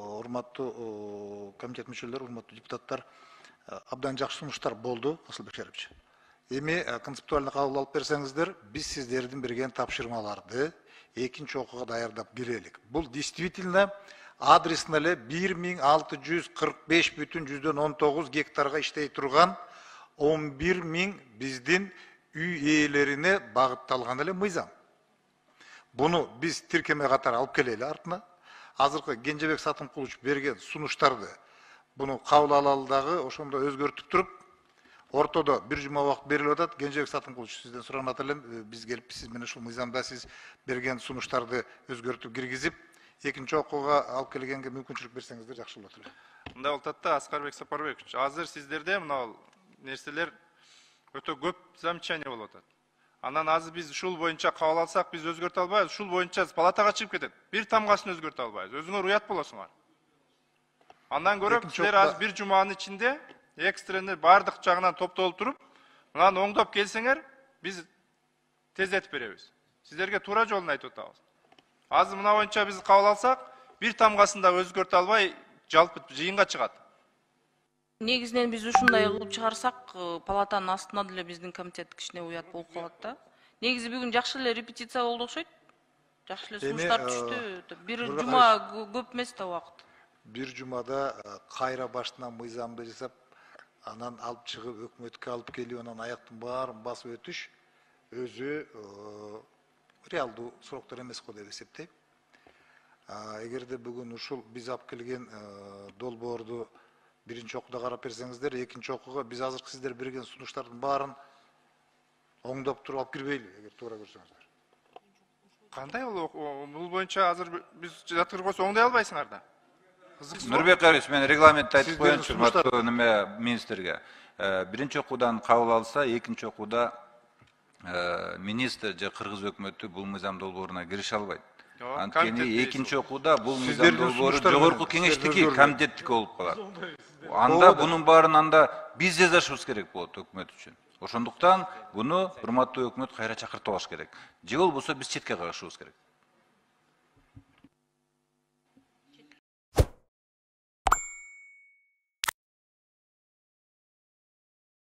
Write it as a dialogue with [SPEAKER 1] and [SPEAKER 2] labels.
[SPEAKER 1] урматтуу комитет мүчөлөрү, урматтуу депутаттар, абдан жакшы сунуштар болду, Асылбек Шарипович. Эми концептуально кабыл алып берсеңиздер, биз сиздердин берген тапшырмаларды экинчи окууга даярдап келелик. Бул действительно адресно эле 1645,19 гектарга иштей турган 11.000 биздин үй ээлерине багытталган эле мыйзам. Буну биз тиркеме катары алып келели артына. Азыркы Кенжебек Сатымкулович берген сунуштарды буну кабыл алалы дагы ошондо өзгөртүп туруп, ортодо бир жума убакыт берилип атат. Кенжебек Сатымкулович, сизден суранат элем, биз келип сиз менен ушул мыйзамда сиз берген сунуштарды өзгөртүп киргизип, экинчи окууга алып келгенге мүмкүнчүлүк берсеңиздер жакшы болот эле.
[SPEAKER 2] Мындай болуп атат да, Аскарбек Сапарбекович, азыр сиздерде мына нерселер өтө көп замечание болуп атат. Анан азыр биз ушул боюнча кабыл алсак, биз өзгөртө албайбыз. Ушул боюнча палатага чыгып кетет. Бир тамгасын өзгөртө албайбыз. Өзүңөр уят болосуңар. Андан көрө силер азыр бир жуманын ичинде экстрени бардык жагынан топтолуп туруп, мынаны оңдоп келсеңер, биз тездетип беребиз. Сиздерге туура жолун айтып атабыз. Азыр мына боюнча биз кабыл алсак, бир тамгасын да өзгөртө албай, жалпы жыйынга чыгат.
[SPEAKER 3] Негизинен биз ушундай кылып чыгарсак, палатанын астына деле биздин комитет кичине уят болуп калат да. Негизи бүгүн жакшы эле репетиция болду окшойт. Жакшы эле сунуштар түштү. Бир жума көп эмес да убакыт.
[SPEAKER 1] Бир жумада кайра баштан мыйзамды жасап, анан алып чыгып өкмөткө алып келип, анан аяктын баарын басып өтүш өзү реалдуу сроктор эмес го деп эсептейм. Эгерде бүгүн ушул биз алып келген долбоорду биринчи окууда карап берсеңиздер, экинчи окууга биз азыркы сиздер берген сунуштардын баарын оңдоп туруп алып кирбейли, эгер туура көрсөңүздөр.
[SPEAKER 2] Кандай бул боюнча азыр биз жаткырбосо оңдой албайсыңар да.
[SPEAKER 4] Нурбек Карич, мен регламентти айтып коеюнчу, урматтуу министрге. Биринчи окуудан кабыл алса, экинчи окууда министр же кыргыз өкмөтү бул мыйзам долбооруна кирише албайт. Анткени экинчи окууда бул мыйзам долбоору жогорку кеңештики, комитеттики болуп калат. Анда бунун баарын биз жазышыбыз керек болот өкмөт үчүн. Ошондуктан буну урматтуу өкмөт кайра чакыртып алыш керек. Же болбосо биз четке кагышыбыз керек.